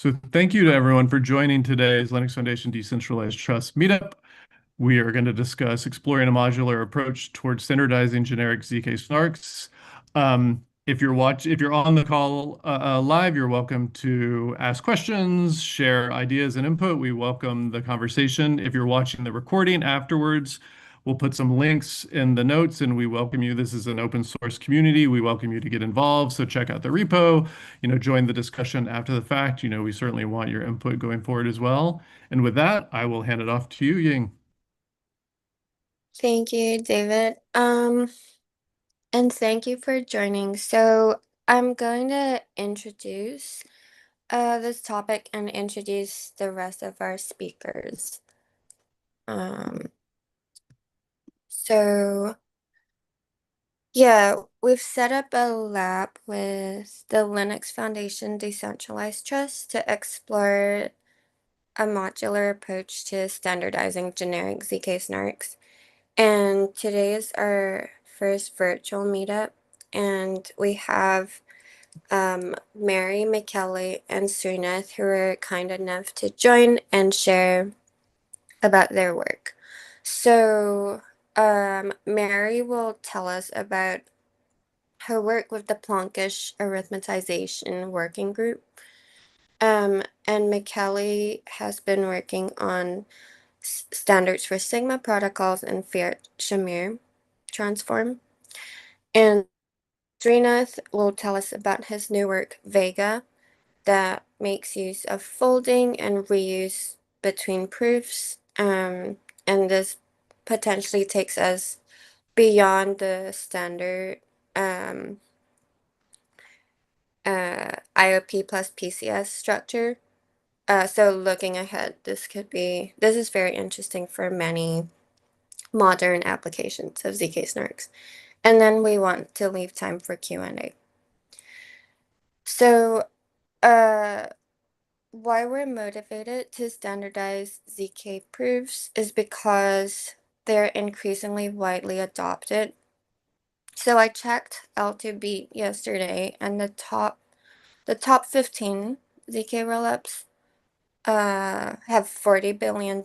So thank you to everyone for joining today's Linux Foundation Decentralized Trust meetup. We are going to discuss exploring a modular approach towards standardizing generic zk-SNARKs. If you're on the call live, you're welcome to ask questions, share ideas and input. We welcome the conversation. If you're watching the recording afterwards, we'll put some links in the notes and we welcome you. This is an open source community. We welcome you to get involved. So check out the repo, join the discussion after the fact. We certainly want your input going forward as well. And with that, I will hand it off to you, Ying. Thank you, David. And thank you for joining. So I'm going to introduce this topic and introduce the rest of our speakers. Um, so yeah, we've set up a lab with the Linux Foundation Decentralized Trust to explore a modular approach to standardizing generic zk-SNARKs. And today is our first virtual meetup, and we have Mary, McKelly, and Srinath who were kind enough to join and share about their work. So, Mary will tell us about her work with the Plonkish arithmetisation working group. And McKelly has been working on standards for Sigma protocols and Fiat-Shamir transform. And Srinath will tell us about his new work, Vega, that makes use of folding and reuse between proofs. And this potentially takes us beyond the standard IOP plus PCS structure. So looking ahead, this is very interesting for many modern applications of zk-SNARKs. And then we want to leave time for Q&A. So, why we're motivated to standardize ZK proofs is because they're increasingly widely adopted. So I checked L2Beat yesterday, and the top 15 ZK rollups have $40 billion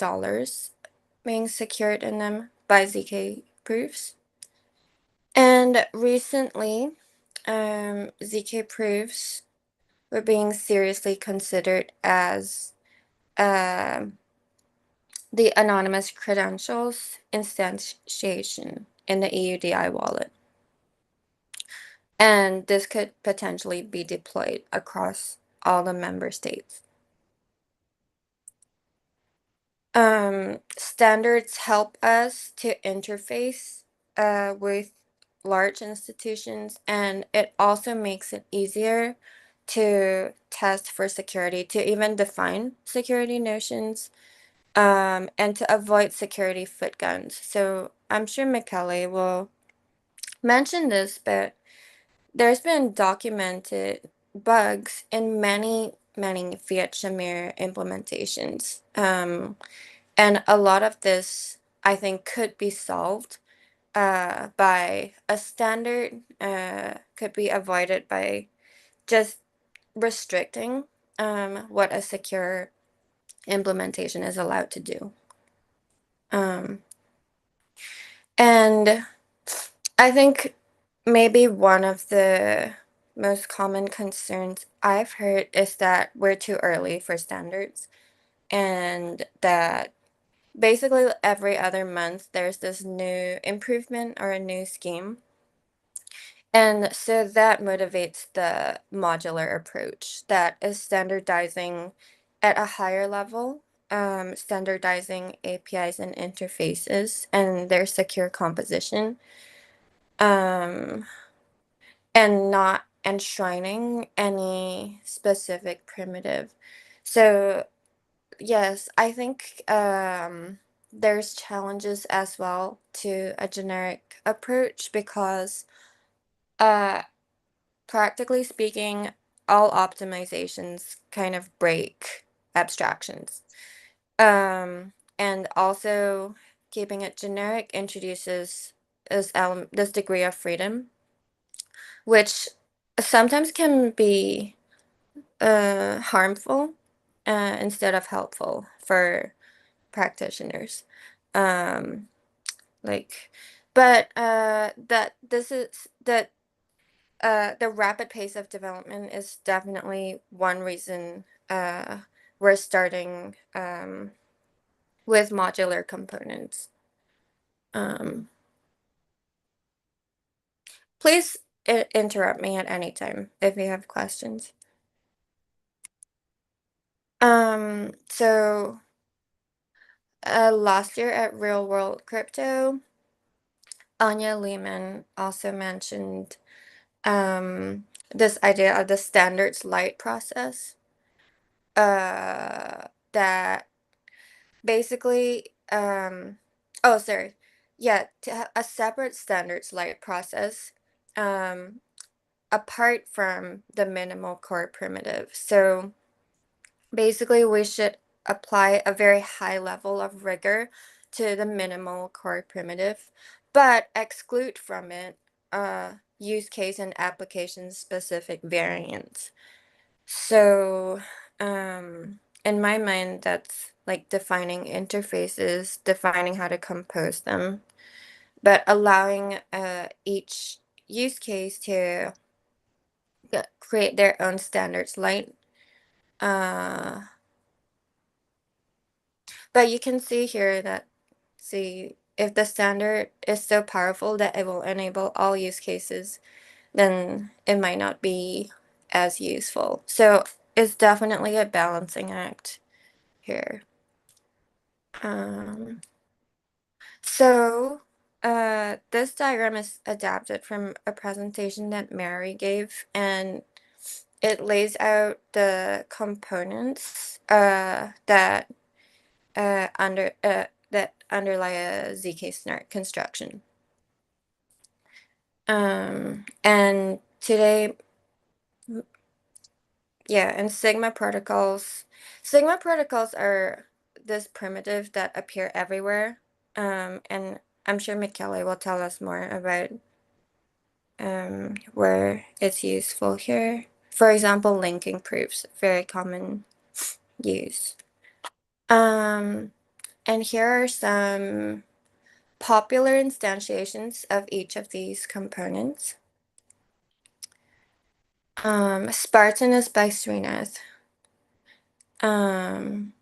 being secured in them by ZK proofs. And recently, ZK proofs were being seriously considered as uh, the anonymous credentials instantiation in the EUDI wallet. And this could potentially be deployed across all the member states. Standards help us to interface with large institutions, and it also makes it easier to test for security, to even define security notions, and to avoid security foot guns. So I'm sure McKelly will mention this, but there's been documented bugs in many Fiat-Shamir implementations. And a lot of this, I think, could be solved by a standard, could be avoided by just restricting what a secure implementation is allowed to do. Um, and I think maybe one of the most common concerns I've heard is that we're too early for standards, and that basically every other month there's this new improvement or a new scheme. And so that motivates the modular approach that is standardizing at a higher level, standardizing APIs and interfaces and their secure composition, um, and not enshrining any specific primitive. So yes, I think there's challenges as well to a generic approach because uh, practically speaking, all optimizations kind of break abstractions. And also keeping it generic introduces this degree of freedom, which sometimes can be harmful instead of helpful for practitioners. Um, like, but that this is that the rapid pace of development is definitely one reason we're starting with modular components. Um, please interrupt me at any time if you have questions. So last year at Real World Crypto, Anya Lehman also mentioned this idea of the standards light process. That basically, oh, sorry. Yeah, to have a separate standards light process, um, apart from the minimal core primitive. So basically, we should apply a very high level of rigor to the minimal core primitive, but exclude from it use case and application specific variants. So, in my mind, that's like defining interfaces, defining how to compose them, but allowing each use case to create their own standards light. Uh, but you can see here that, see, if the standard is so powerful that it will enable all use cases, then it might not be as useful. So it's definitely a balancing act here. Um, so this diagram is adapted from a presentation that Mary gave, and it lays out the components that underlie a zk-SNARK construction. And today, yeah, and Sigma protocols are this primitive that appear everywhere. And I'm sure Michele will tell us more about where it's useful here. For example, linking proofs, very common use. And here are some popular instantiations of each of these components. Spartan is by Srinath. And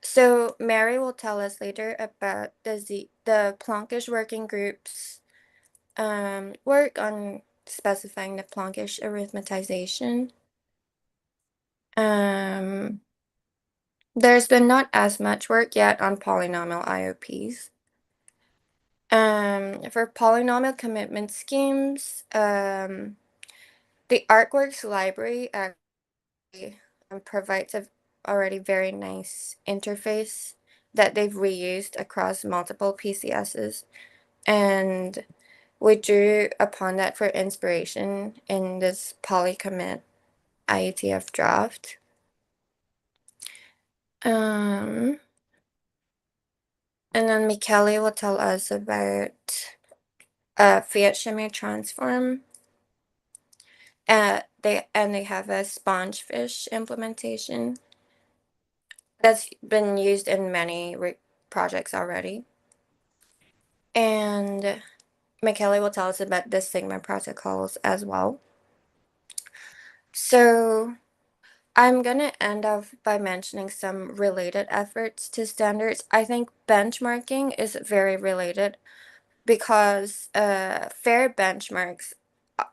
so Mary will tell us later about the Plonkish working groups work on specifying the Plonkish arithmetisation. There's been not as much work yet on polynomial IOPs. For polynomial commitment schemes, the ArcWorks library actually provides a already very nice interface that they've reused across multiple PCSs, and we drew upon that for inspiration in this polycommit IETF draft. And then Michele will tell us about Fiat-Shamir transform. They have a spongefish implementation that's been used in many projects already. And Michele will tell us about the Sigma protocols as well. So I'm gonna end off by mentioning some related efforts to standards. I think benchmarking is very related because fair benchmarks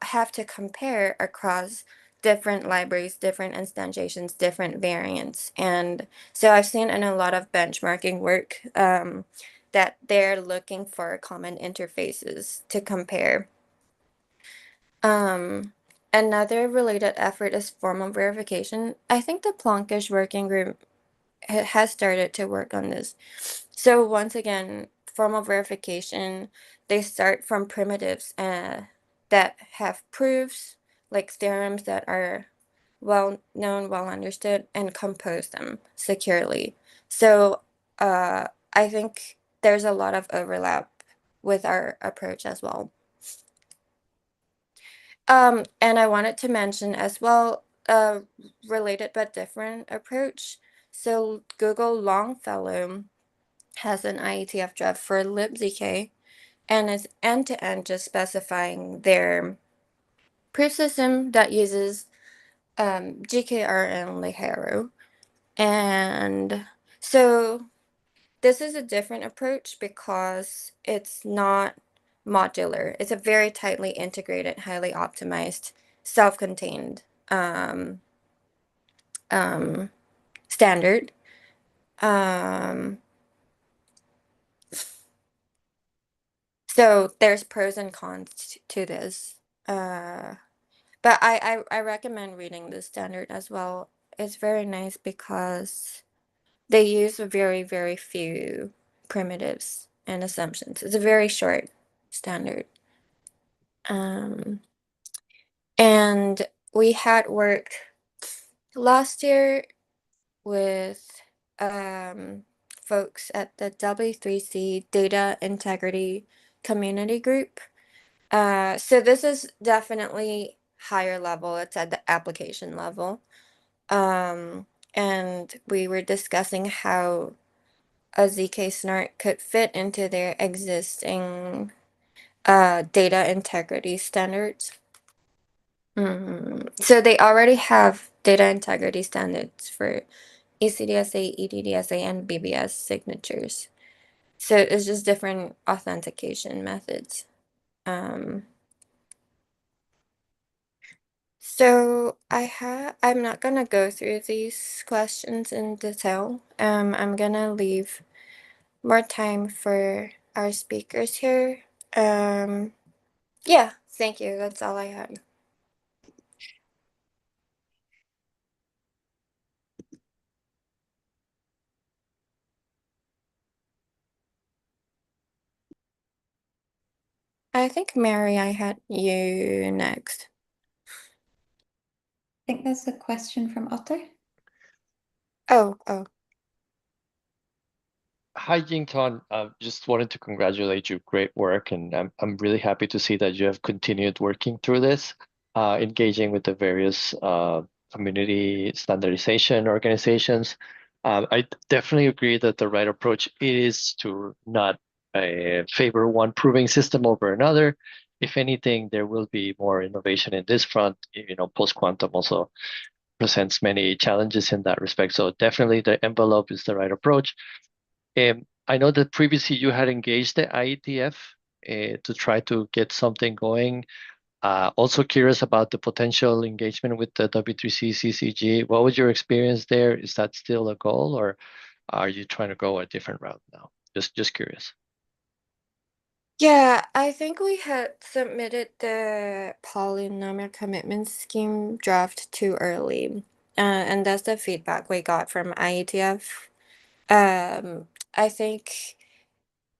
have to compare across different libraries, different instantiations, different variants. And so I've seen in a lot of benchmarking work that they're looking for common interfaces to compare. Another related effort is formal verification. I think the Plonkish working group has started to work on this. So once again, formal verification, they start from primitives that have proofs, like theorems that are well known, well understood, and compose them securely. So I think there's a lot of overlap with our approach as well. And I wanted to mention as well a related but different approach. So Google Longfellow has an IETF draft for libzk and is end-to-end just specifying their proof system that uses GKR and Ligero. And so this is a different approach because it's not modular. It's a very tightly integrated, highly optimized, self-contained um, standard. Um, so there's pros and cons to this. But I recommend reading this standard as well. It's very nice because they use very, very few primitives and assumptions. It's a very short standard. Um, and we had worked last year with folks at the W3C Data Integrity Community Group. So this is definitely higher level. It's at the application level. And we were discussing how a zk-SNARK could fit into their existing data integrity standards. So they already have data integrity standards for ECDSA, EDDSA, and BBS signatures. So it's just different authentication methods. So I'm not gonna go through these questions in detail. I'm gonna leave more time for our speakers here. Yeah, thank you. That's all I had. I think Mary, I had you next. I think there's a question from Otto. Oh. Hi, Jington. Just wanted to congratulate you. Great work, and I'm really happy to see that you have continued working through this, engaging with the various community standardization organizations. I definitely agree that the right approach is to not favor one proving system over another. If anything, there will be more innovation in this front. Post-quantum also presents many challenges in that respect. So definitely the envelope is the right approach. I know that previously you had engaged the IETF to try to get something going. Also curious about the potential engagement with the W3C CCG. What was your experience there? Is that still a goal, or are you trying to go a different route now? Just curious. Yeah, I think we had submitted the polynomial commitment scheme draft too early. And that's the feedback we got from IETF. I think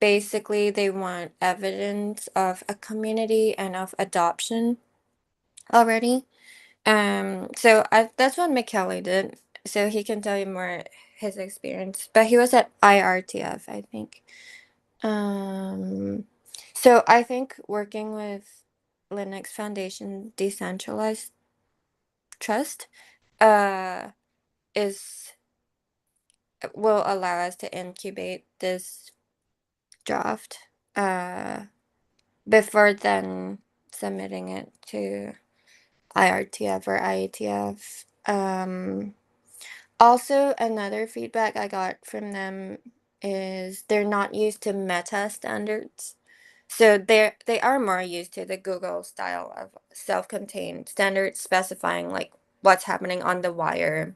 basically they want evidence of a community and of adoption already. That's what McKelly did. So he can tell you more his experience. But he was at IRTF, I think. So I think working with Linux Foundation Decentralized Trust uh is will allow us to incubate this draft before then submitting it to IRTF or IETF. Also, another feedback I got from them is they're not used to meta standards. So they are more used to the Google style of self-contained standards specifying like what's happening on the wire.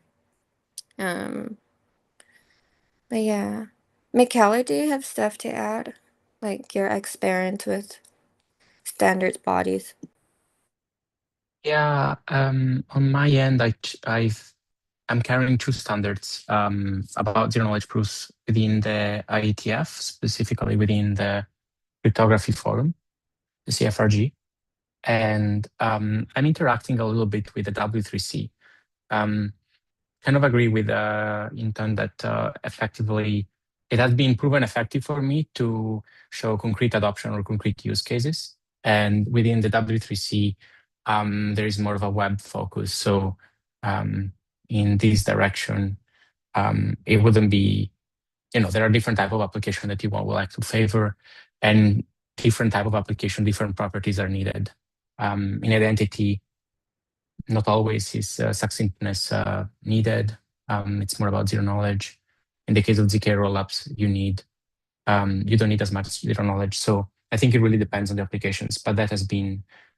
Um, but yeah. Michaela, do you have stuff to add? Like your experience with standards bodies? Yeah, on my end, I'm carrying two standards about zero knowledge proofs within the IETF, specifically within the cryptography forum, the CFRG, and I'm interacting a little bit with the W3C. Kind of agree with Intan that effectively it has been proven effective for me to show concrete adoption or concrete use cases. And within the W3C, there is more of a web focus. So in this direction, it wouldn't be, there are different type of application that you will like to favor, and different type of application, different properties are needed. In identity, not always is succinctness needed. It's more about zero knowledge. In the case of zk rollups, you don't need as much zero knowledge. So I think it really depends on the applications, but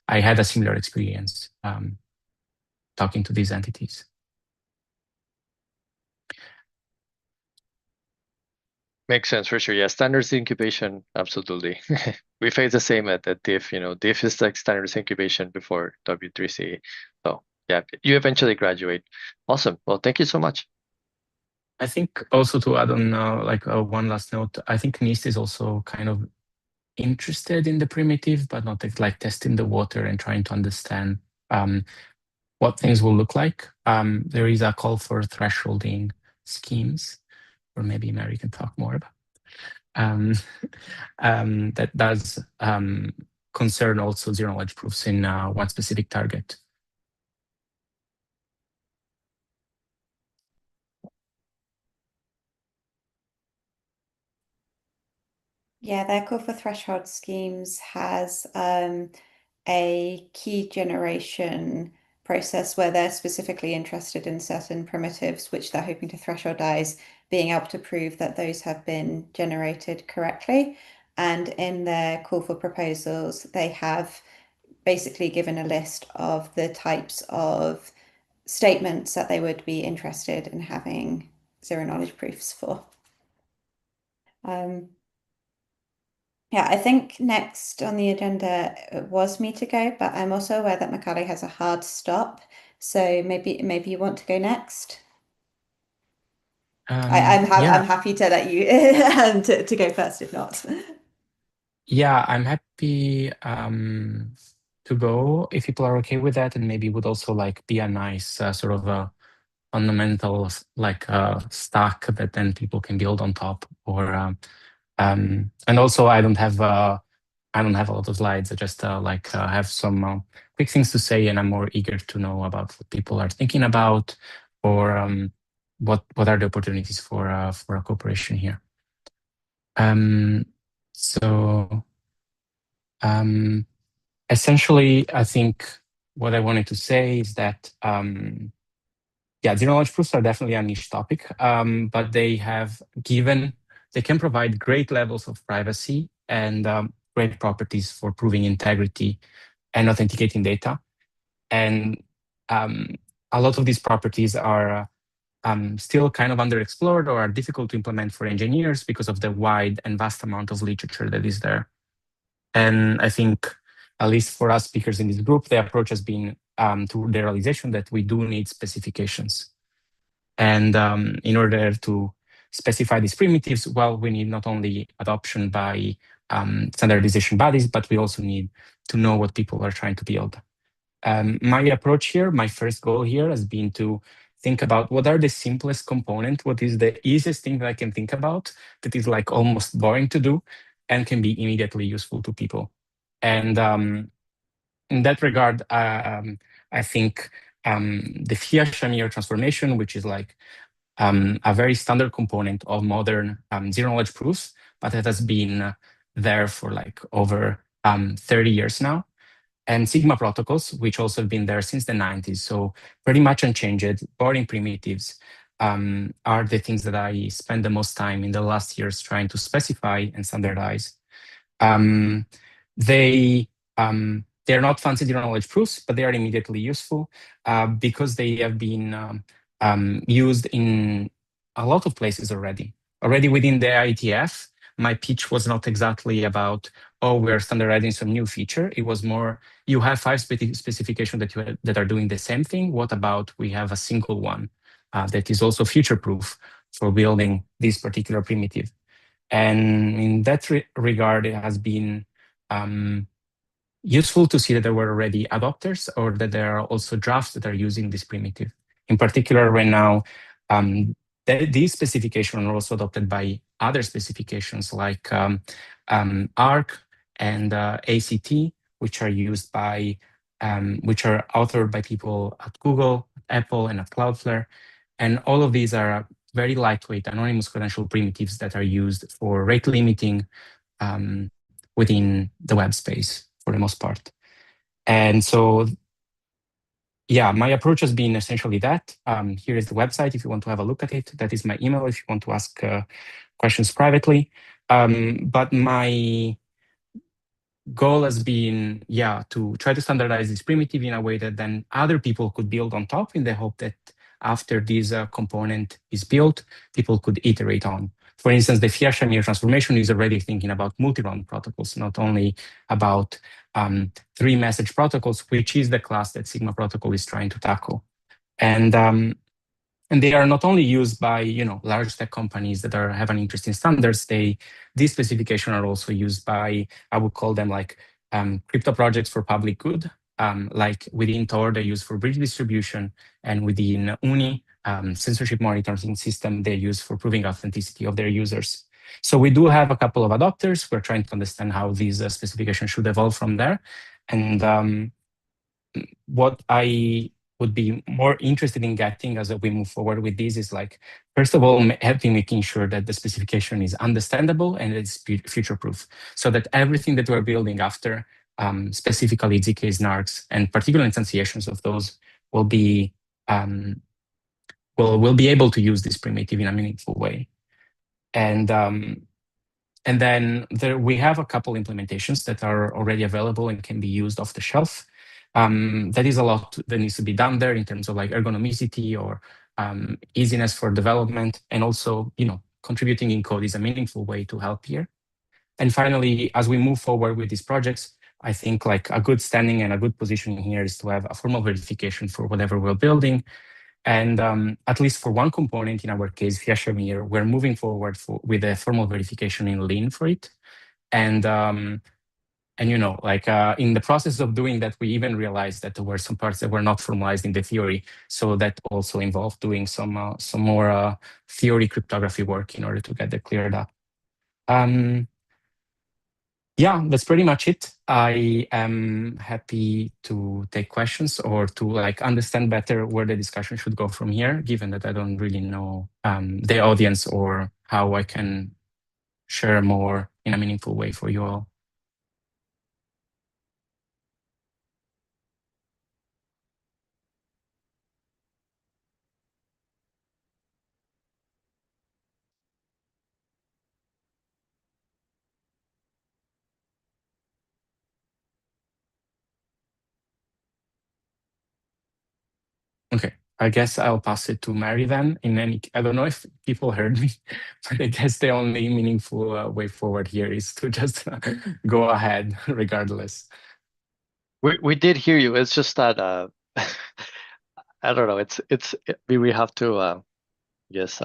I had a similar experience talking to these entities. Makes sense for sure. Yeah, standards incubation, absolutely. We face the same at diff. Diff is like standards incubation before W3C. So yeah, you eventually graduate. Awesome. Well, thank you so much. I think also to add on one last note, I think NIST is also kind of interested in the primitive, but not like testing the water and trying to understand what things will look like. There is a call for thresholding schemes, or maybe Mary can talk more about. That does concern also zero knowledge proofs in one specific target. Yeah, their call for threshold schemes has a key generation process where they're specifically interested in certain primitives which they're hoping to thresholdize, being able to prove that those have been generated correctly. And in their call for proposals, they have basically given a list of the types of statements that they would be interested in having zero knowledge proofs for. Yeah, I think next on the agenda was me to go, but I'm also aware that Makale has a hard stop, so maybe you want to go next. I'm happy to let you to go first if not. Yeah, I'm happy to go if people are okay with that, and maybe would also like be a nice sort of a fundamental stack that then people can build on top. Or and also I don't have a lot of slides. I just have some quick things to say, and I'm more eager to know about what people are thinking about, or what are the opportunities for a cooperation here. So essentially, I think what I wanted to say is that yeah, zero knowledge proofs are definitely a niche topic, but they can provide great levels of privacy and great properties for proving integrity and authenticating data. And a lot of these properties are still kind of underexplored or are difficult to implement for engineers because of the wide and vast amount of literature that is there. And I think, at least for us speakers in this group, the approach has been to the realization that we do need specifications. And in order to specify these primitives, well, we need not only adoption by standardization bodies, but we also need to know what people are trying to build. My approach here, my first goal here has been to think about what are the simplest components, what is the easiest thing that I can think about that is like almost boring to do and can be immediately useful to people. And in that regard, I think the Fiat-Shamir transformation, which is like a very standard component of modern zero knowledge proofs, but that has been there for like over 30 years now. And Sigma protocols, which also have been there since the 90s. So pretty much unchanged. Boring primitives are the things that I spent the most time in the last years trying to specify and standardize. They're not fancy zero knowledge proofs, but they are immediately useful because they have been used in a lot of places already. Already within the IETF, my pitch was not exactly about, oh, we're standardizing some new feature. It was more, you have 5 specifications that are doing the same thing. What about we have a single one that is also future-proof for building this particular primitive? And in that regard, it has been useful to see that there were already adopters or that there are also drafts that are using this primitive. In particular, right now, these specifications are also adopted by other specifications like ARC and ACT, which are used by, which are authored by people at Google, Apple and at Cloudflare. And all of these are very lightweight anonymous credential primitives that are used for rate limiting within the web space for the most part. And so, yeah, my approach has been essentially that. Here is the website if you want to have a look at it. That is my email if you want to ask questions privately. But my goal has been, to try to standardize this primitive in a way that then other people could build on top, in the hope that after this component is built, people could iterate on. For instance, the Fiat-Shamir transformation is already thinking about multi-round protocols, not only about three-message protocols, which is the class that Sigma protocol is trying to tackle. And they are not only used by large tech companies that have an interest in standards. These specifications are also used by, I would call them like crypto projects for public good. Like within Tor, they're used for bridge distribution, and within Uni, censorship monitoring system, they're used for proving authenticity of their users. So we do have a couple of adopters. We're trying to understand how these specifications should evolve from there. And what I would be more interested in getting as we move forward with this is, like, first of all, making sure that the specification is understandable and it's future-proof, so that everything that we're building after, specifically zk-SNARKs and particular instantiations of those, will be able to use this primitive in a meaningful way. And then we have a couple implementations that are already available and can be used off the shelf. That is a lot that needs to be done there in terms of like ergonomicity or easiness for development, and also contributing in code is a meaningful way to help here. And finally, as we move forward with these projects, I think like a good standing and a good position here is to have a formal verification for whatever we're building. And at least for one component, in our case, Fiat-Shamir, we're moving forward with a formal verification in Lean for it. And in the process of doing that, we even realized that there were some parts that were not formalized in the theory. So that also involved doing some more theory cryptography work in order to get that cleared up. Yeah, that's pretty much it. I am happy to take questions or to understand better where the discussion should go from here, given that I don't really know the audience or how I can share more in a meaningful way for you all. Okay, I guess I'll pass it to Mary then. I don't know if people heard me, but I guess the only meaningful way forward here is to just go ahead regardless. We did hear you. It's just that I don't know. We have to yes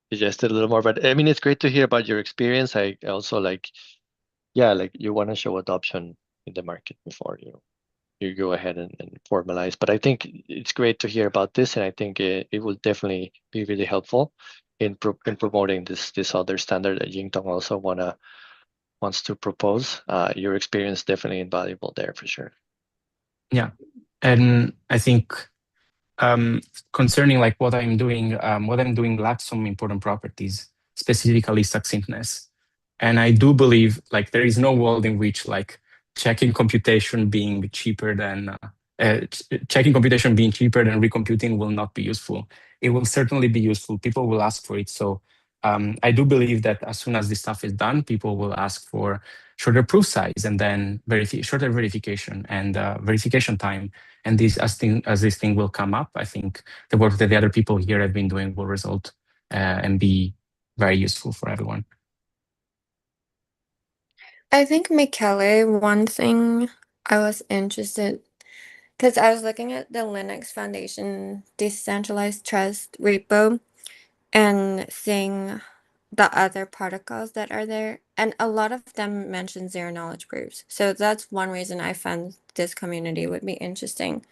digest it a little more. But I mean, it's great to hear about your experience. I also like you want to show adoption in the market before you go ahead and formalize. But I think it's great to hear about this, and I think it will definitely be really helpful in promoting this other standard that Yingtong also wants to propose. Your experience definitely invaluable there for sure. Yeah, and I think concerning what I'm doing lacks some important properties, specifically succinctness. And I do believe there is no world in which checking computation being cheaper than recomputing will not be useful. It will certainly be useful. People will ask for it. So I do believe that as soon as this stuff is done, people will ask for shorter proof size and then shorter verification and verification time. And as this thing will come up, I think the work that the other people here have been doing will result and be very useful for everyone. I think, Michele, one thing I was interested, because I was looking at the Linux Foundation Decentralized Trust repo and seeing the other protocols that are there, and a lot of them mention zero knowledge proofs. So that's one reason I found this community would be interesting.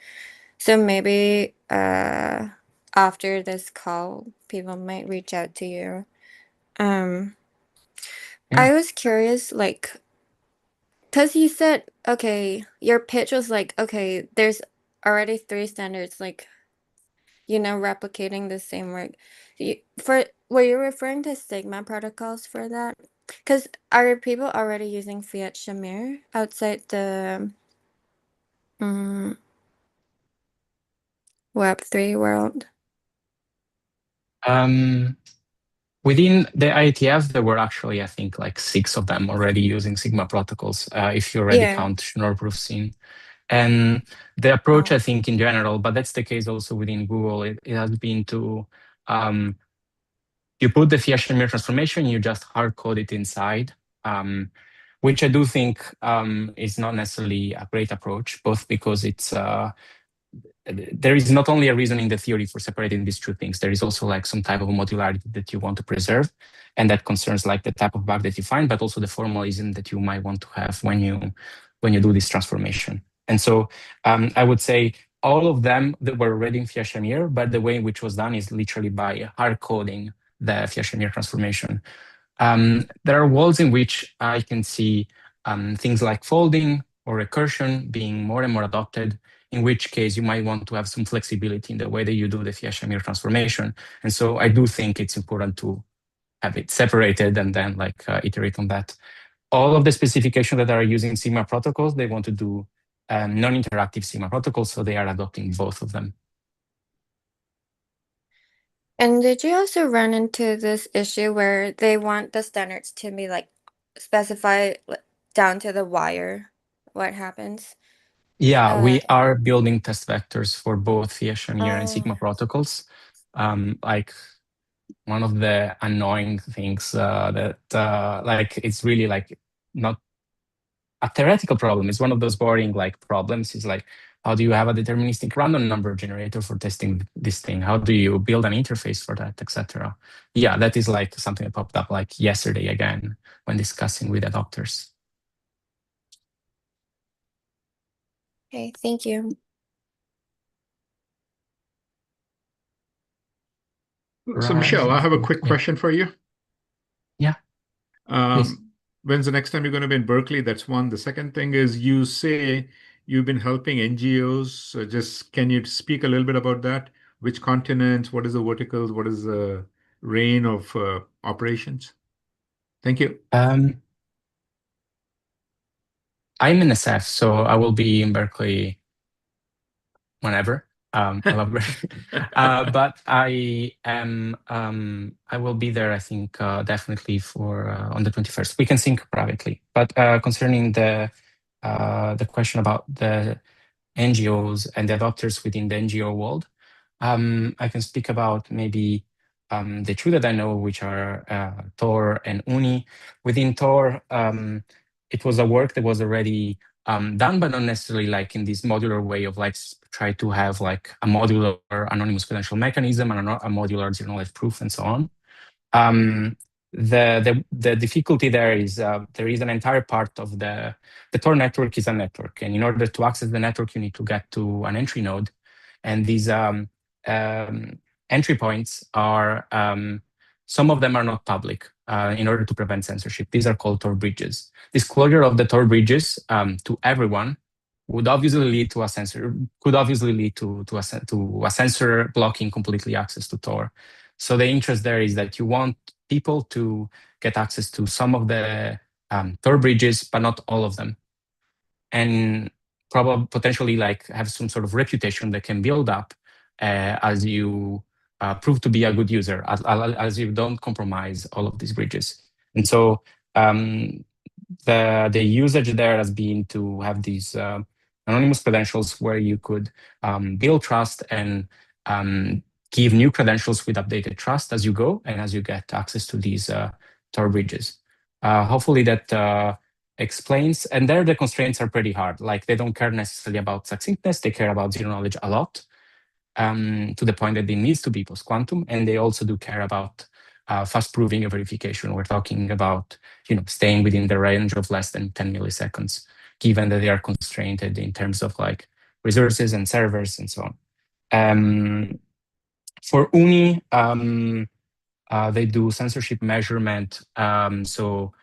So maybe after this call, people might reach out to you. I was curious, because you said, okay, your pitch was okay, there's already 3 standards, replicating the same work. Were you referring to Sigma protocols for that? Because are people already using Fiat-Shamir outside the mm, Web3 world? Within the IETF, there were actually, I think, like 6 of them already using Sigma protocols, if you already Yeah. count Schnorr proofs in. And the approach, Oh. I think, in general, but that's the case also within Google, it has been to you put the Fiat-Shamir transformation, you just hard code it inside, which I do think is not necessarily a great approach, both because it's there is not only a reason in the theory for separating these two things, there is also like some type of modularity that you want to preserve, and that concerns like the type of bug that you find, but also the formalism that you might want to have when you do this transformation. And so I would say all of them that were already in Fiat-Shamir, but the way in which was done is literally by hard coding the Fiat-Shamir transformation. There are worlds in which I can see things like folding or recursion being more and more adopted, in which case you might want to have some flexibility in the way that you do the Fiat-Shamir transformation. And so I do think it's important to have it separated and then like iterate on that. All of the specifications that are using Sigma protocols, they want to do non-interactive Sigma protocols, so they are adopting both of them. And did you also run into this issue where they want the standards to be like specified down to the wire? What happens? Yeah, we are building test vectors for both Fiat-Shamir and Oh. Sigma protocols. Like one of the annoying things that like it's really like not a theoretical problem. It's one of those boring like problems. It's like, how do you have a deterministic random number generator for testing this thing? How do you build an interface for that, etc.? Yeah, that is like something that popped up like yesterday again when discussing with adopters. Okay, thank you. So Michelle, I have a quick Yeah. question for you. Yeah. Please. When's the next time you're going to be in Berkeley? That's one. The second thing is you say you've been helping NGOs. So just can you speak a little bit about that? Which continents? What is the verticals? What is the reign of operations? Thank you. I'm in SF, so I will be in Berkeley whenever. I love Berkeley. But I am I will be there, I think, definitely for on the 21st. We can sync privately. But concerning the question about the NGOs and the adopters within the NGO world, I can speak about maybe the two that I know, which are Tor and Uni. Within Tor, it was a work that was already done, but not necessarily like in this modular way of like try to have like a modular anonymous credential mechanism and a modular zero-knowledge proof and so on. The difficulty there is there is an entire part of the Tor network is a network, and in order to access the network, you need to get to an entry node, and these entry points are some of them are not public in order to prevent censorship. These are called Tor bridges. Disclosure of the Tor bridges to everyone would obviously lead to a censor, could obviously lead to a censor blocking completely access to Tor. So the interest there is that you want people to get access to some of the Tor bridges, but not all of them, and probably potentially like have some sort of reputation that can build up as you prove to be a good user, as you don't compromise all of these bridges. And so the usage there has been to have these anonymous credentials where you could build trust and give new credentials with updated trust as you go and as you get access to these Tor bridges. Hopefully that explains, and there the constraints are pretty hard. Like they don't care necessarily about succinctness, they care about zero knowledge a lot, to the point that it needs to be post-quantum, and they also do care about fast proving a verification. We're talking about staying within the range of less than 10 milliseconds, given that they are constrained in terms of like resources and servers and so on. For Uni, they do censorship measurement. So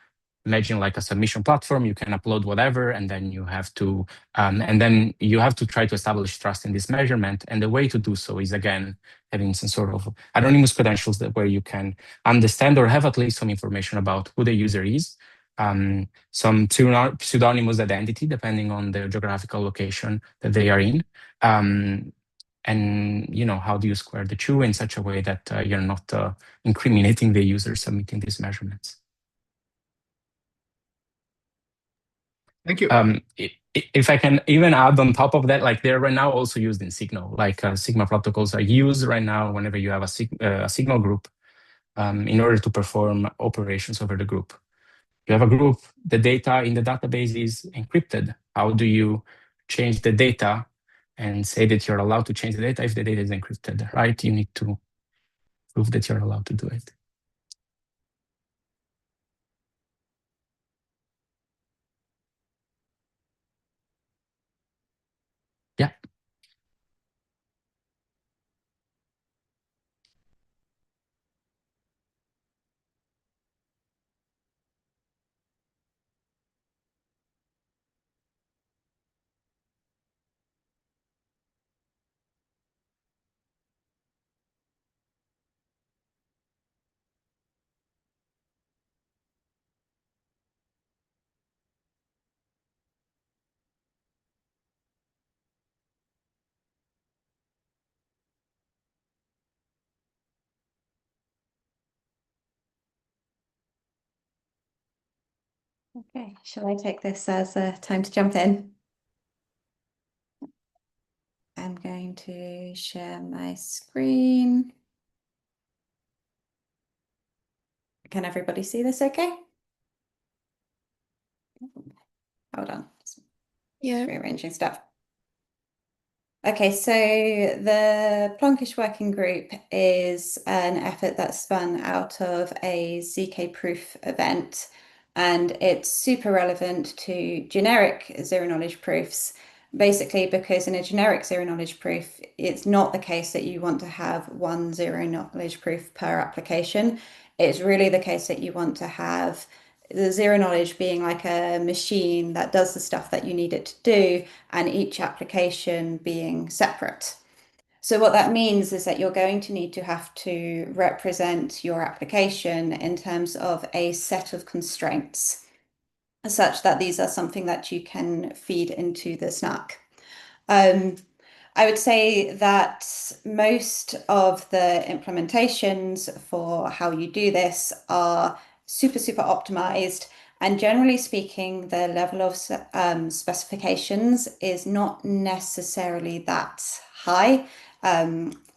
imagine like a submission platform. You can upload whatever, and then you have to try to establish trust in this measurement. And the way to do so is, again, having some sort of anonymous credentials where you can understand or have at least some information about who the user is, some pseudonymous identity depending on the geographical location that they are in. And how do you square the two in such a way that you're not incriminating the user submitting these measurements? Thank you. If I can even add on top of that, like they're right now also used in Signal. Like Sigma protocols are used right now whenever you have a Signal group in order to perform operations over the group. You have a group, the data in the database is encrypted. How do you change the data and say that you're allowed to change the data if the data is encrypted, right? You need to prove that you're allowed to do it. Yeah. Okay, shall I take this as a time to jump in? I'm going to share my screen. Can everybody see this okay? Hold on. Yeah. Rearranging stuff. Okay, so the Plonkish Working Group is an effort that's spun out of a ZK proof event, and it's super relevant to generic zero-knowledge proofs, basically because in a generic zero-knowledge proof, it's not the case that you want to have one zero-knowledge proof per application. It's really the case that you want to have the zero knowledge being like a machine that does the stuff that you need it to do, and each application being separate. So what that means is that you're going to need to have to represent your application in terms of a set of constraints, such that these are something that you can feed into the SNARK. I would say that most of the implementations for how you do this are super optimized. And generally speaking, the level of specifications is not necessarily that high.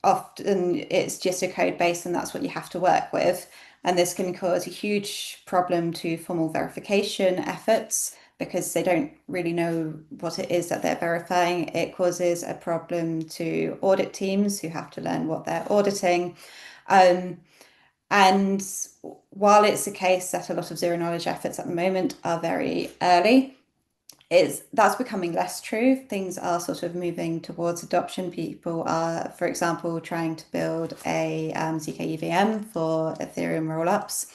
Often it's just a code base and that's what you have to work with. And this can cause a huge problem to formal verification efforts because they don't really know what it is that they're verifying. It causes a problem to audit teams who have to learn what they're auditing. And while it's the case that a lot of zero knowledge efforts at the moment are very early, that's becoming less true. Things are sort of moving towards adoption. People are, for example, trying to build a zk EVM for Ethereum rollups.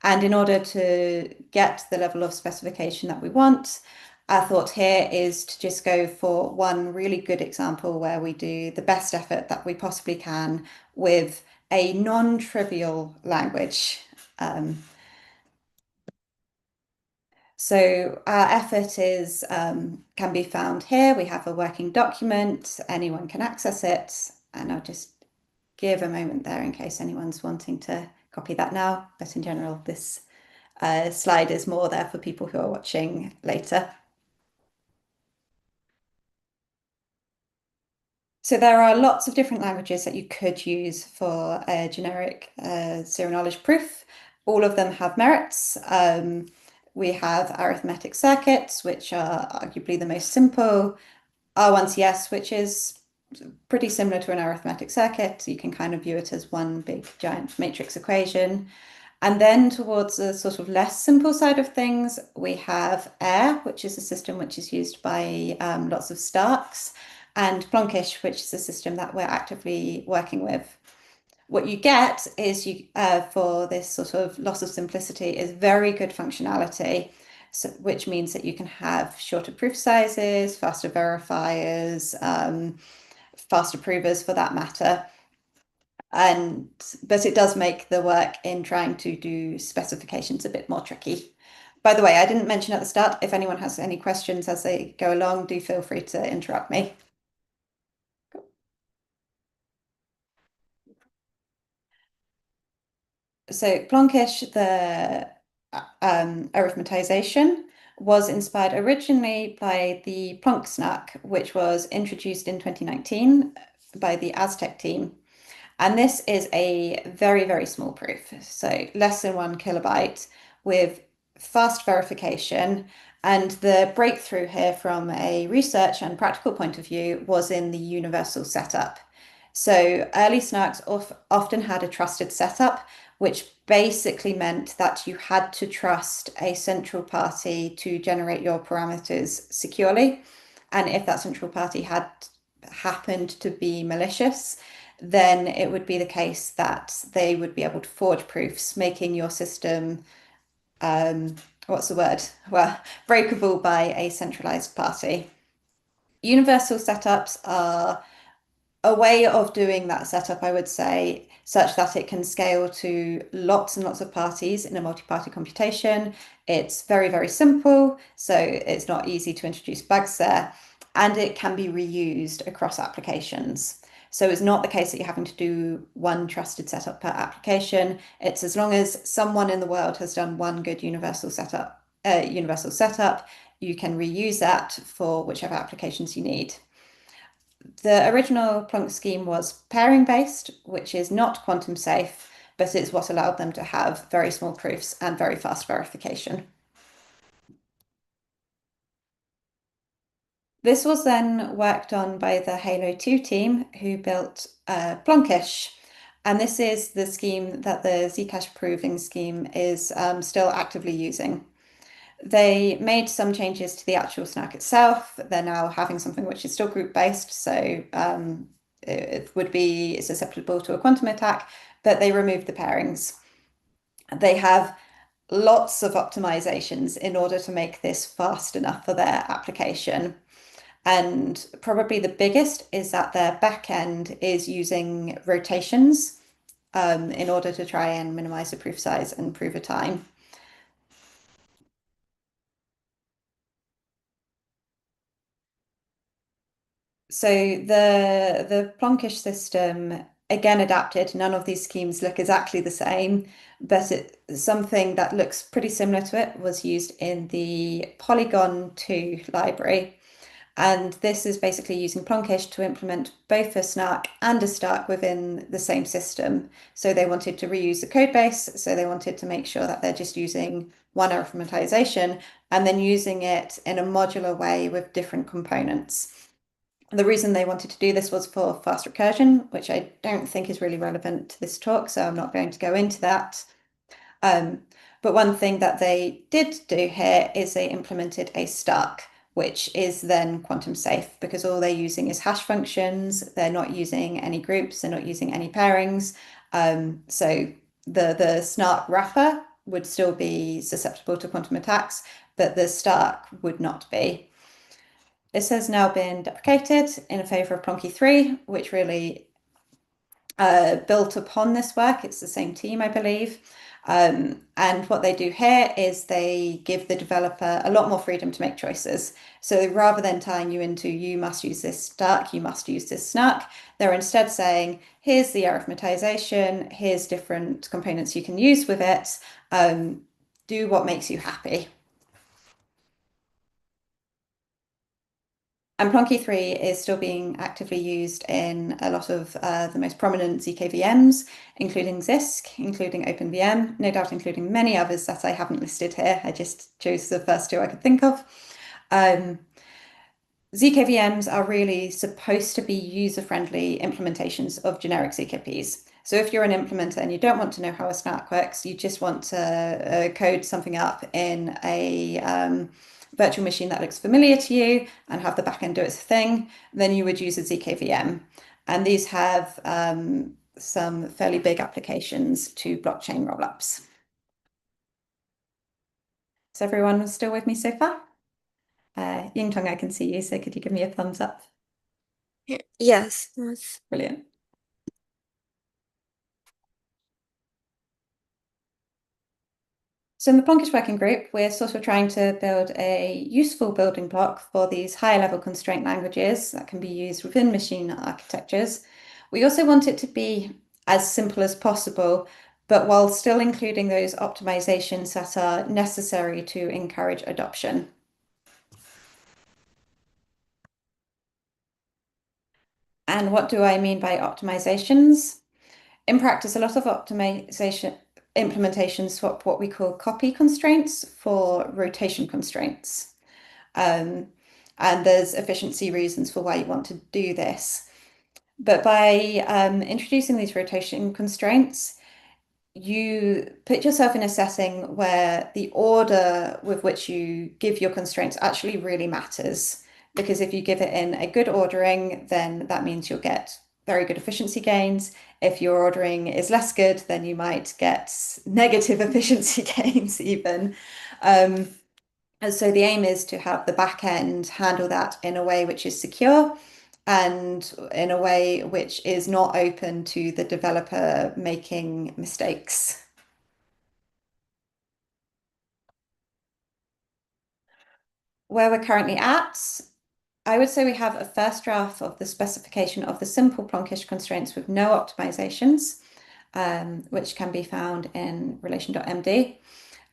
And in order to get the level of specification that we want, our thought here is to just go for one really good example where we do the best effort that we possibly can with a non-trivial language. So our effort is can be found here. We have a working document. Anyone can access it. And I'll just give a moment there in case anyone's wanting to copy that now. But in general, this slide is more there for people who are watching later. So there are lots of different languages that you could use for a generic zero-knowledge proof. All of them have merits. We have arithmetic circuits, which are arguably the most simple. R1CS, which is pretty similar to an arithmetic circuit. You can kind of view it as one big giant matrix equation. And then towards the sort of less simple side of things, we have AIR, which is a system which is used by lots of STARKs, and Plonkish, which is a system that we're actively working with. What you get is for this sort of loss of simplicity is very good functionality, so, which means that you can have shorter proof sizes, faster verifiers, faster provers for that matter. But it does make the work in trying to do specifications a bit more tricky. By the way, I didn't mention at the start, if anyone has any questions as they go along, do feel free to interrupt me. So Plonkish, the arithmetisation, was inspired originally by the Plonk-SNARK, which was introduced in 2019 by the Aztec team. And this is a very, very small proof, so less than 1 kilobyte with fast verification. And the breakthrough here from a research and practical point of view was in the universal setup. So early SNARKs often had a trusted setup, which basically meant that you had to trust a central party to generate your parameters securely. And if that central party had happened to be malicious, then it would be the case that they would be able to forge proofs, making your system, what's the word? Well, breakable by a centralized party. Universal setups are a way of doing that setup, I would say, such that it can scale to lots and lots of parties in a multi-party computation. It's very, very simple, so it's not easy to introduce bugs there, and it can be reused across applications. So it's not the case that you're having to do one trusted setup per application. It's as long as someone in the world has done one good universal setup, you can reuse that for whichever applications you need. The original Plonk scheme was pairing based, which is not quantum safe, but it's what allowed them to have very small proofs and very fast verification. This was then worked on by the Halo 2 team who built Plonkish. And this is the scheme that the Zcash proving scheme is still actively using. They made some changes to the actual SNARK itself. They're now having something which is still group-based, so it would be susceptible to a quantum attack, but they removed the pairings. They have lots of optimizations in order to make this fast enough for their application. And probably the biggest is that their backend is using rotations in order to try and minimize the proof size and prove a time. So the Plonkish system, again adapted, none of these schemes look exactly the same, but something that looks pretty similar to it was used in the Polygon 2 library. And this is basically using Plonkish to implement both a SNARK and a STARK within the same system. So they wanted to reuse the code base, so they wanted to make sure that they're just using one arithmetisation and then using it in a modular way with different components. The reason they wanted to do this was for fast recursion, which I don't think is really relevant to this talk, so I'm not going to go into that. But one thing that they did do here is they implemented a STARK, which is then quantum safe because all they're using is hash functions. They're not using any groups. They're not using any pairings. So the SNARK wrapper would still be susceptible to quantum attacks, but the STARK would not be. This has now been deprecated in favor of Plonky 3, which really built upon this work. It's the same team, I believe. And what they do here is they give the developer a lot more freedom to make choices. So rather than tying you into, you must use this STARK, you must use this SNARK, they're instead saying, here's the arithmetisation, here's different components you can use with it, do what makes you happy. And Plonky 3 is still being actively used in a lot of the most prominent zk VMs, including Xisk, including OpenVM, no doubt including many others that I haven't listed here. I just chose the first two I could think of. zk VMs are really supposed to be user-friendly implementations of generic ZKPs. So if you're an implementer and you don't want to know how a SNARK works, you just want to code something up in a virtual machine that looks familiar to you and have the backend do its thing, then you would use a zk VM. And these have some fairly big applications to blockchain rollups. Is everyone still with me so far? Yingtong, I can see you, so could you give me a thumbs up? Yes. Brilliant. So in the Plonkish Working Group, we're sort of trying to build a useful building block for these higher level constraint languages that can be used within machine architectures. We also want it to be as simple as possible, but while still including those optimizations that are necessary to encourage adoption. And what do I mean by optimizations? In practice, a lot of optimization implementations swap what we call copy constraints for rotation constraints. And there's efficiency reasons for why you want to do this. But by introducing these rotation constraints, you put yourself in a setting where the order with which you give your constraints actually really matters. Because if you give it in a good ordering, then that means you'll get very good efficiency gains. If your ordering is less good, then you might get negative efficiency gains even. And so the aim is to have the back end handle that in a way which is secure and in a way which is not open to the developer making mistakes. Where we're currently at, I would say we have a first draft of the specification of the simple Plonkish constraints with no optimizations, which can be found in relation.md.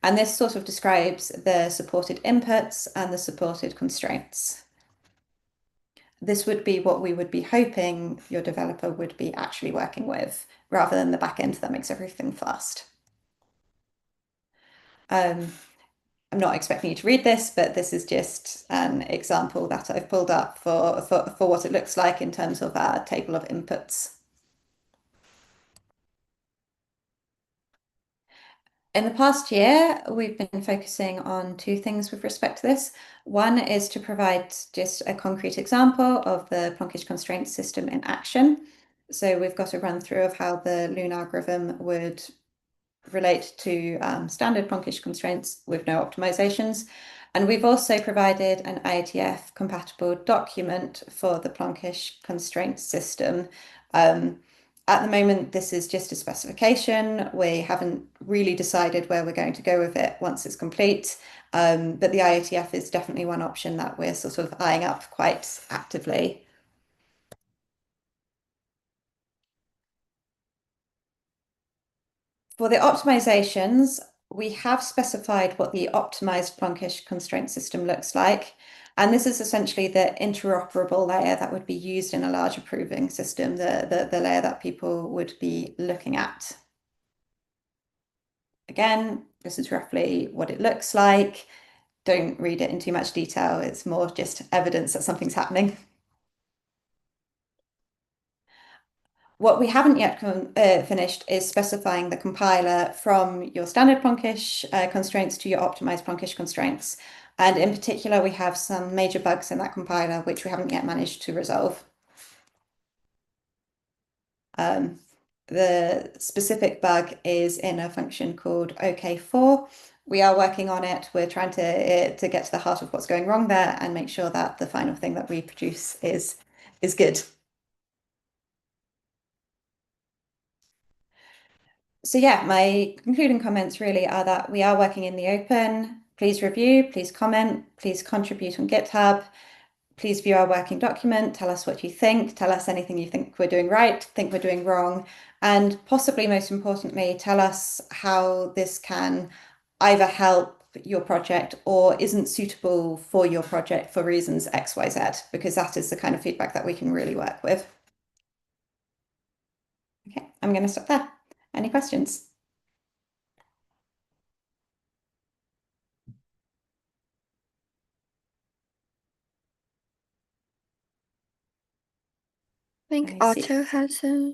And this sort of describes the supported inputs and the supported constraints. This would be what we would be hoping your developer would be actually working with, rather than the backend that makes everything fast. I'm not expecting you to read this, but this is just an example that I've pulled up for what it looks like in terms of our table of inputs. In the past year, we've been focusing on two things with respect to this. One is to provide just a concrete example of the Plonkish constraint system in action. So we've got a run through of how the Loon algorithm would relate to standard Plonkish constraints with no optimizations. And we've also provided an IETF compatible document for the Plonkish constraint system. At the moment, this is just a specification. We haven't really decided where we're going to go with it once it's complete. But the IETF is definitely one option that we're sort of eyeing up quite actively. For the optimizations, we have specified what the optimized Plonkish constraint system looks like. And this is essentially the interoperable layer that would be used in a larger proving system, the layer that people would be looking at. Again, this is roughly what it looks like. Don't read it in too much detail. It's more just evidence that something's happening. What we haven't yet finished is specifying the compiler from your standard Plonkish constraints to your optimized Plonkish constraints. And in particular, we have some major bugs in that compiler, which we haven't yet managed to resolve. The specific bug is in a function called OK4. We are working on it. We're trying to get to the heart of what's going wrong there and make sure that the final thing that we produce is good. So yeah, my concluding comments really are that we are working in the open. Please review, please comment, please contribute on GitHub. Please view our working document, tell us what you think, tell us anything you think we're doing right, think we're doing wrong, and possibly most importantly, tell us how this can either help your project or isn't suitable for your project for reasons X, Y, Z, because that is the kind of feedback that we can really work with. Okay, I'm going to stop there. Any questions? I think I see. Otto has a.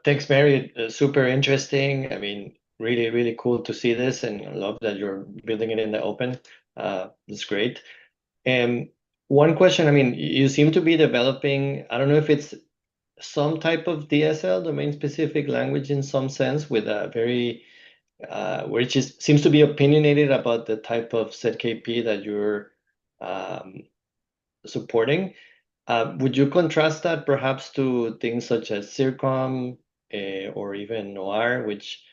Thanks, Mary. Super interesting. I mean, really, really cool to see this, and I love that you're building it in the open. It's great. And one question, I mean, you seem to be developing, I don't know if it's some type of DSL, domain-specific language in some sense, with a very which seems to be opinionated about the type of ZKP that you're supporting. Would you contrast that perhaps to things such as CIRCOM or even NOIR, which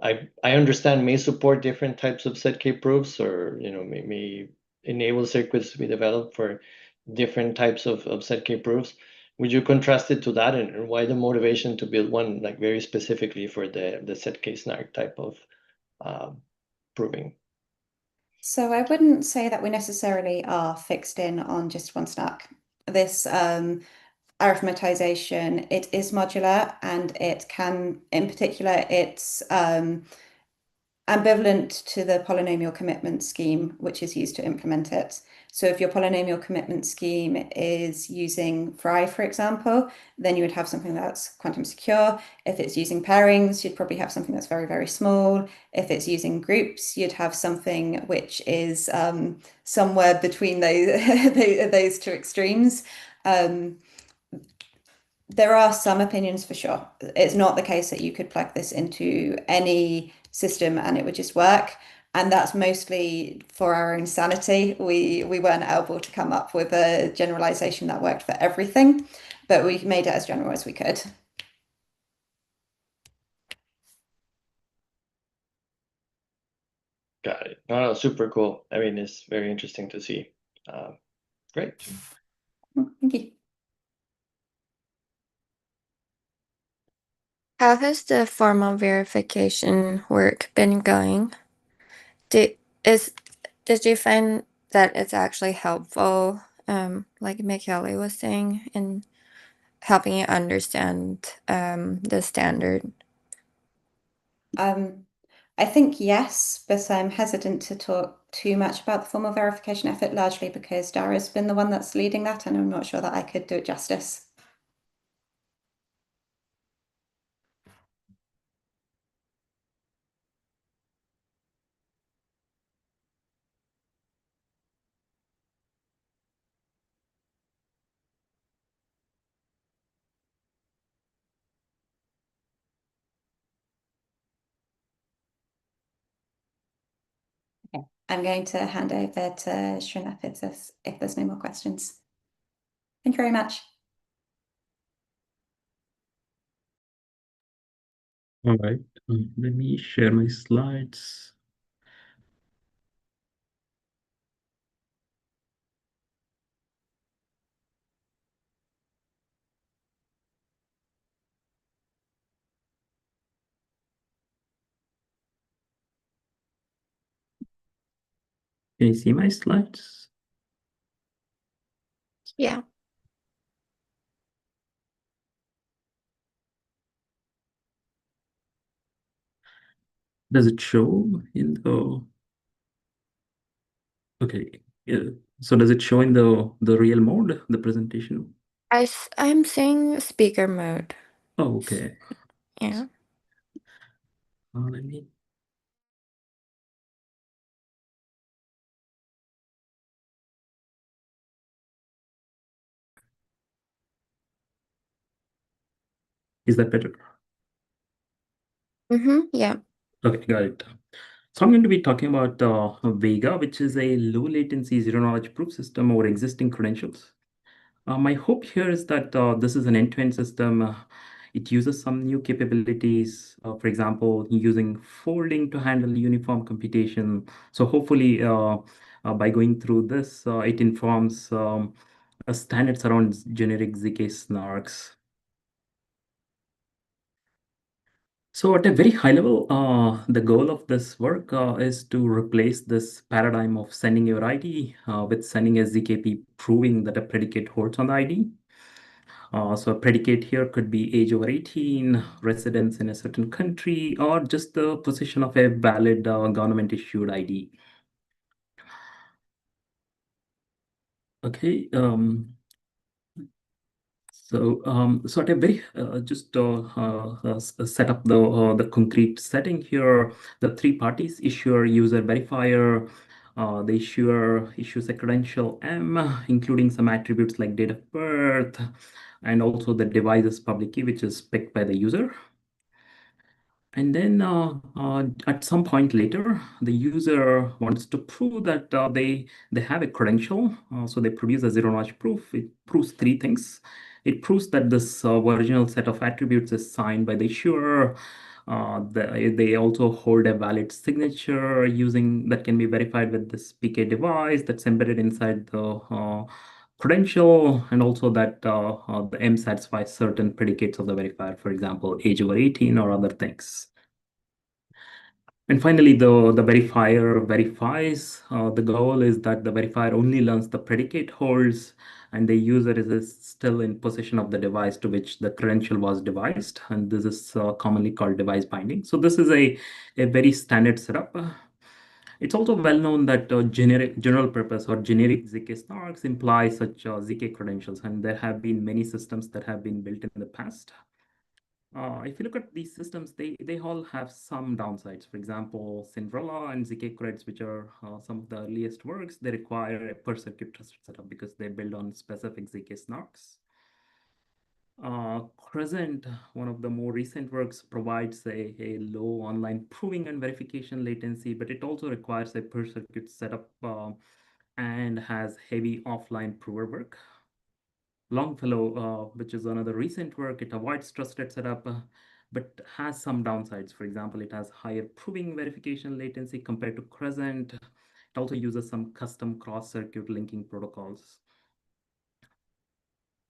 I understand may support different types of ZK proofs, or may enable circuits to be developed for different types of ZK proofs? Would you contrast it to that, and why the motivation to build one like very specifically for the zk-SNARK type of proving? So I wouldn't say that we necessarily are fixed in on just one SNARK. This arithmetisation, it is modular, and it can, in particular, it's ambivalent to the polynomial commitment scheme, which is used to implement it. So if your polynomial commitment scheme is using Fry, for example, then you would have something that's quantum secure. If it's using pairings, you'd probably have something that's very, very small. If it's using groups, you'd have something which is somewhere between those two extremes. There are some opinions for sure. It's not the case that you could plug this into any system and it would just work. And that's mostly for our own sanity. We weren't able to come up with a generalization that worked for everything, but we made it as general as we could. Got it. No, super cool. I mean, it's very interesting to see. Great. Thank you. How has the formal verification work been going? Did you find that it's actually helpful, like Michele was saying, in helping you understand the standard? I think yes, but I'm hesitant to talk too much about the formal verification effort, largely because Dara's been the one that's leading that, and I'm not sure that I could do it justice. I'm going to hand over to Srinath if there's no more questions. Thank you very much. All right, let me share my slides. Can you see my slides? Yeah. Does it show in the... Okay, yeah. So does it show in the real mode, the presentation? I'm seeing speaker mode. Oh, okay. Yeah. Let me... Is that better? Yeah. Okay, got it. So I'm going to be talking about Vega, which is a low latency zero knowledge proof system over existing credentials. My hope here is that this is an end-to-end system. It uses some new capabilities, for example, using folding to handle uniform computation. So hopefully, by going through this, it informs standards around generic zk-SNARKs. So at a very high level, the goal of this work is to replace this paradigm of sending your ID with sending a ZKP proving that a predicate holds on the ID. So a predicate here could be age over 18, residence in a certain country, or just the position of a valid government issued ID. Okay. So at a very just set up the concrete setting here. The three parties: issuer, user, verifier. The issuer issues a credential M, including some attributes like date of birth, and also the device's public key, which is picked by the user. And then at some point later, the user wants to prove that they have a credential. So they produce a zero-knowledge proof. It proves three things. It proves that this original set of attributes is signed by the issuer. They also hold a valid signature using that can be verified with this PK device that's embedded inside the credential, and also that the M satisfies certain predicates of the verifier, for example, age over 18 or other things. And finally, the verifier verifies. The goal is that the verifier only learns the predicate holds, and the user is still in possession of the device to which the credential was devised. And this is commonly called device binding. So this is a very standard setup. It's also well known that general purpose or generic zk-SNARKs imply such zk credentials, and there have been many systems that have been built in the past. If you look at these systems, they all have some downsides. For example, Cinderella and zk-creds, which are some of the earliest works, they require a per circuit trusted setup because they build on specific zk-SNARKs. Crescent, one of the more recent works, provides a low online proving and verification latency, but it also requires a per circuit setup and has heavy offline prover work. Longfellow, which is another recent work, it avoids trusted setup, but has some downsides. For example, it has higher proving verification latency compared to Crescent. It also uses some custom cross-circuit linking protocols.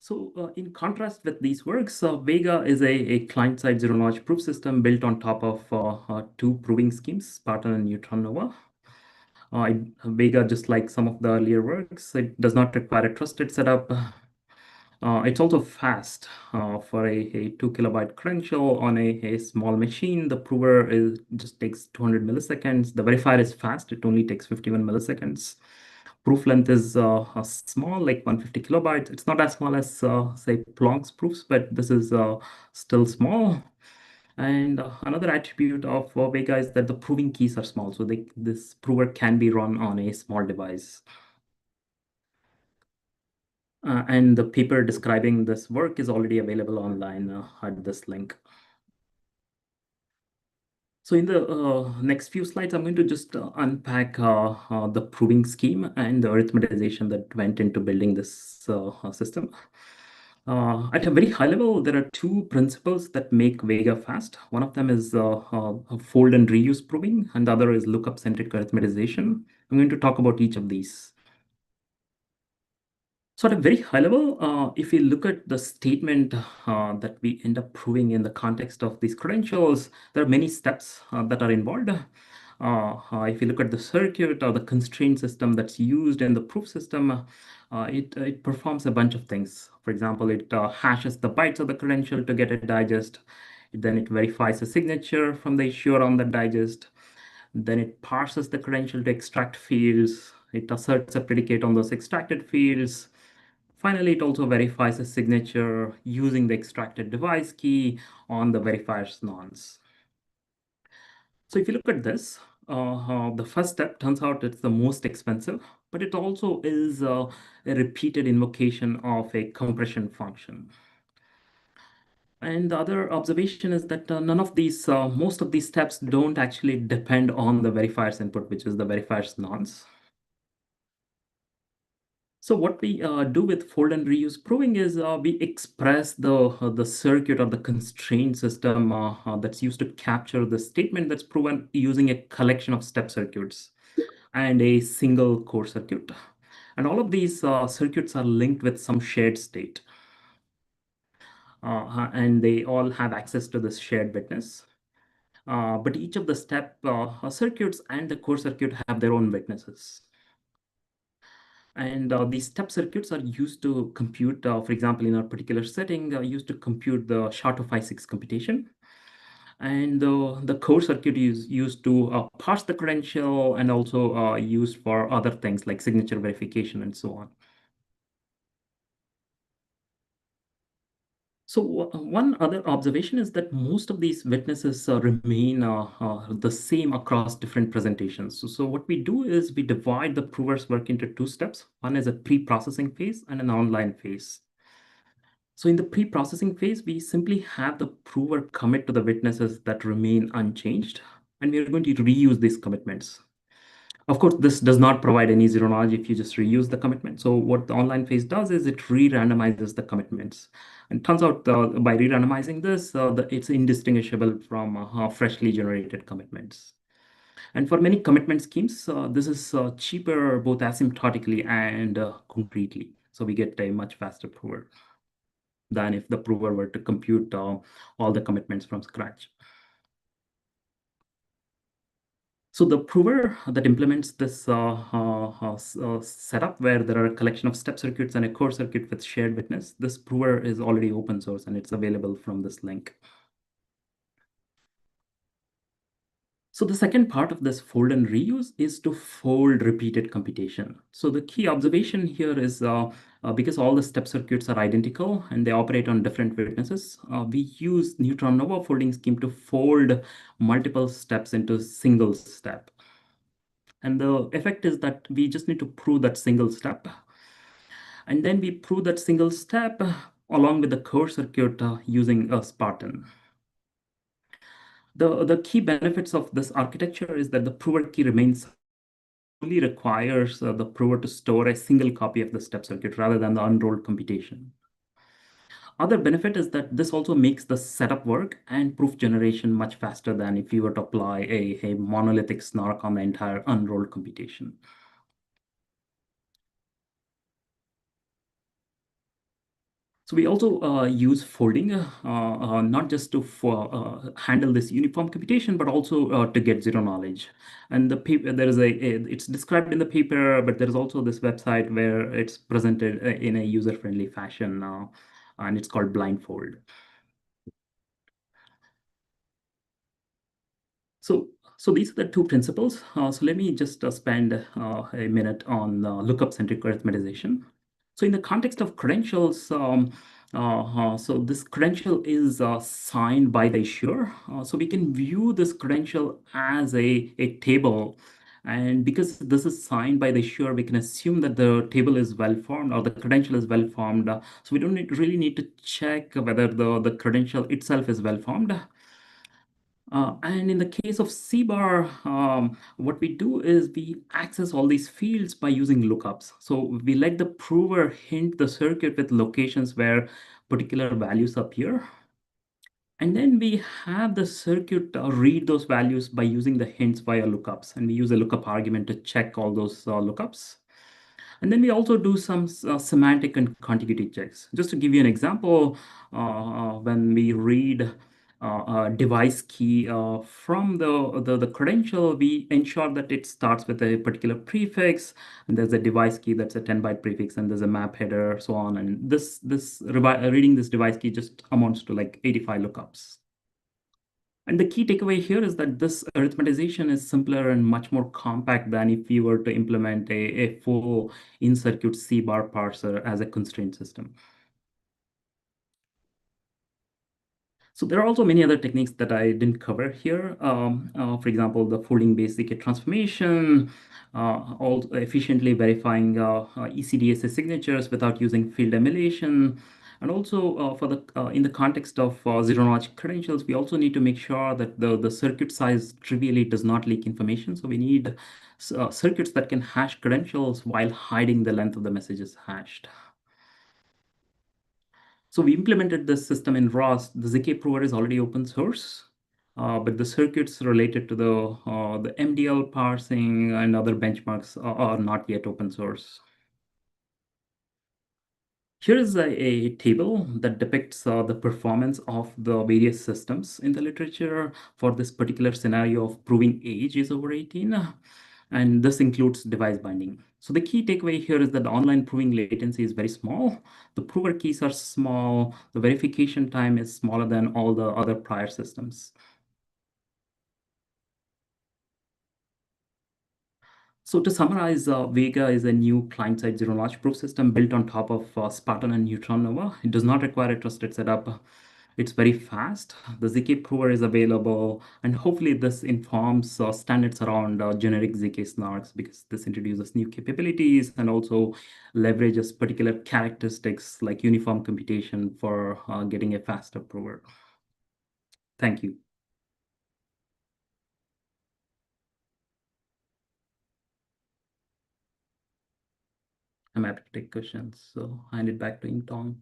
So in contrast with these works, Vega is a client-side zero-knowledge proof system built on top of two proving schemes, Spartan and Neutron Nova. Vega, just like some of the earlier works, it does not require a trusted setup. It's also fast for a 2 kilobyte credential on a small machine. The prover just takes 200 milliseconds. The verifier is fast. It only takes 51 milliseconds. Proof length is small, like 150 kilobytes. It's not as small as, say, Planck's proofs, but this is still small. And another attribute of Vega is that the proving keys are small. So this prover can be run on a small device. And the paper describing this work is already available online at this link. So in the next few slides, I'm going to just unpack the proving scheme and the arithmetisation that went into building this system. At a very high level, there are two principles that make Vega fast. One of them is fold and reuse proving, and the other is lookup-centric arithmetisation. I'm going to talk about each of these. So at a very high level, if we look at the statement that we end up proving in the context of these credentials, there are many steps that are involved. If you look at the circuit or the constraint system that's used in the proof system, it performs a bunch of things. For example, it hashes the bytes of the credential to get a digest. Then it verifies a signature from the issuer on the digest. Then it parses the credential to extract fields. It asserts a predicate on those extracted fields. Finally, it also verifies a signature using the extracted device key on the verifier's nonce. So if you look at this, the first step turns out it's the most expensive, but it also is a repeated invocation of a compression function. And the other observation is that most of these steps don't actually depend on the verifier's input, which is the verifier's nonce. So what we do with fold and reuse proving is we express the circuit or the constraint system that's used to capture the statement that's proven using a collection of step circuits and a single core circuit. And all of these circuits are linked with some shared state. And they all have access to this shared witness. But each of the step circuits and the core circuit have their own witnesses. And these step circuits are used to compute, for example, in a particular setting, used to compute the SHA-256 computation. And the core circuit is used to parse the credential and also used for other things like signature verification and so on. So one other observation is that most of these witnesses remain the same across different presentations. So what we do is we divide the prover's work into two steps. One is a pre-processing phase and an online phase. So in the pre-processing phase, we simply have the prover commit to the witnesses that remain unchanged, and we are going to reuse these commitments. Of course, this does not provide any zero knowledge if you just reuse the commitment. So what the online phase does is it re-randomizes the commitments. And turns out by re-randomizing this, it's indistinguishable from freshly generated commitments. And for many commitment schemes, this is cheaper both asymptotically and concretely. So we get a much faster prover than if the prover were to compute all the commitments from scratch. So the prover that implements this setup where there are a collection of step circuits and a core circuit with shared witness, this prover is already open source and it's available from this link. So the second part of this fold and reuse is to fold repeated computation. So the key observation here is because all the step circuits are identical and they operate on different witnesses, we use neutron nova folding scheme to fold multiple steps into a single step. And the effect is that we just need to prove that single step. And then we prove that single step along with the core circuit using a Spartan. The key benefits of this architecture is that the prover key remains only requires the prover to store a single copy of the step circuit rather than the unrolled computation. Other benefit is that this also makes the setup work and proof generation much faster than if you were to apply a monolithic SNARK on the entire unrolled computation. So we also use folding, not just to handle this uniform computation, but also to get zero knowledge. And the paper, it's described in the paper, but there is also this website where it's presented in a user-friendly fashion, and it's called blindfold. So these are the two principles. So let me just spend a minute on lookup-centric arithmetization. So in the context of credentials, so this credential is signed by the issuer. So we can view this credential as a table. And because this is signed by the issuer, we can assume that the table is well-formed or the credential is well-formed. So we don't really need to check whether the credential itself is well-formed. And in the case of C-bar, what we do is we access all these fields by using lookups. So we let the prover hint the circuit with locations where particular values appear. And then we have the circuit read those values by using the hints via lookups. And we use a lookup argument to check all those lookups. And then we also do some semantic and contiguity checks. Just to give you an example, when we read device key from the credential, we ensure that it starts with a particular prefix, and there's a device key that's a 10-byte prefix, and there's a map header, so on. And reading this device key just amounts to like 85 lookups. And the key takeaway here is that this arithmetization is simpler and much more compact than if you were to implement a full in-circuit C-bar parser as a constraint system. So there are also many other techniques that I didn't cover here. For example, the folding-based zk transformation, all efficiently verifying ECDSA signatures without using field emulation. And also for the in the context of zero-knowledge credentials, we also need to make sure that the circuit size trivially does not leak information. So we need circuits that can hash credentials while hiding the length of the messages hashed. So we implemented this system in ROS. The zk prover is already open source, but the circuits related to the MDL parsing and other benchmarks are not yet open source. Here is a table that depicts the performance of the various systems in the literature for this particular scenario of proving age is over 18. And this includes device binding. So the key takeaway here is that the online proving latency is very small. The prover keys are small. The verification time is smaller than all the other prior systems. So to summarize, Vega is a new client-side zero-knowledge proof system built on top of Spartan and Neutron Nova. It does not require a trusted setup. It's very fast. The zk prover is available, and hopefully this informs standards around generic zk-SNARKs, because this introduces new capabilities and also leverages particular characteristics like uniform computation for getting a faster prover. Thank you. I'm happy to take questions, so I hand it back to Tom.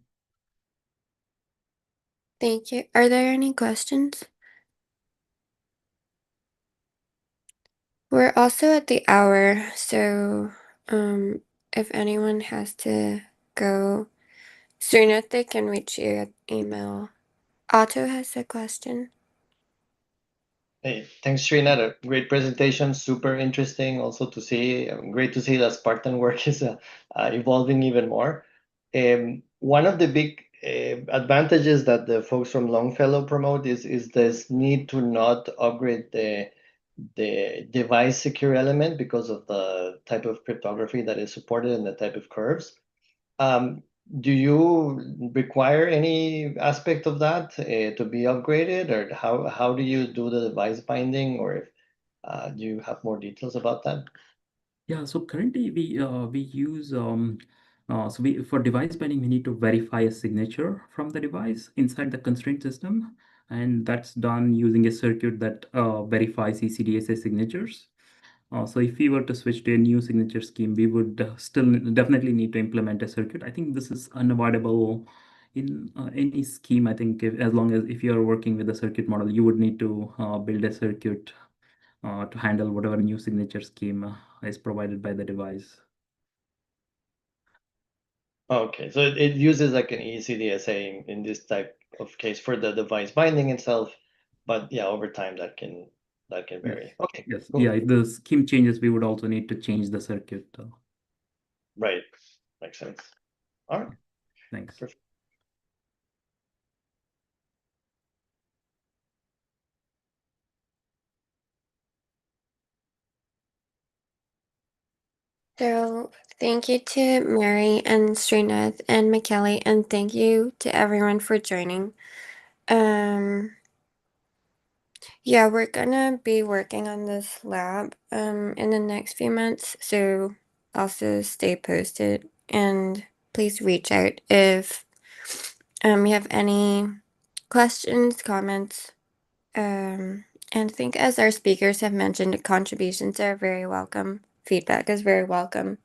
Thank you. Are there any questions? We're also at the hour, so if anyone has to go sooner, they can reach you at email. Otto has a question. Hey, thanks, Srinath. A great presentation, super interesting. Also to see, great to see that Spartan work is evolving even more. One of the big advantages that the folks from Longfellow promote is this need to not upgrade the device secure element because of the type of cryptography that is supported and the type of curves. Do you require any aspect of that to be upgraded, or how do you do the device binding, or if, do you have more details about that? Yeah, so currently we use for device binding we need to verify a signature from the device inside the constraint system, and that's done using a circuit that verifies ECDSA signatures. So if we were to switch to a new signature scheme, we would still definitely need to implement a circuit. I think this is unavoidable in any scheme. I think as long as if you are working with a circuit model, you would need to build a circuit to handle whatever new signature scheme is provided by the device. Okay, so it uses like an ECDSA in this type of case for the device binding itself, but yeah, over time that can vary. Okay, Yes. cool. Yeah, if the scheme changes, we would also need to change the circuit. Right, makes sense. All right. Thanks. Perfect. So thank you to Mary and Srinath and McKelly, and thank you to everyone for joining. Yeah, we're gonna be working on this lab in the next few months, so also stay posted and please reach out if you have any questions, comments. And I think as our speakers have mentioned, contributions are very welcome. Feedback is very welcome.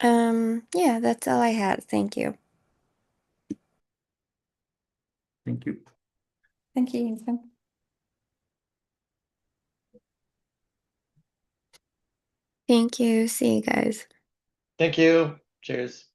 Yeah, that's all I had. Thank you. Thank you. Thank you, Ethan. Thank you. See you guys. Thank you. Cheers.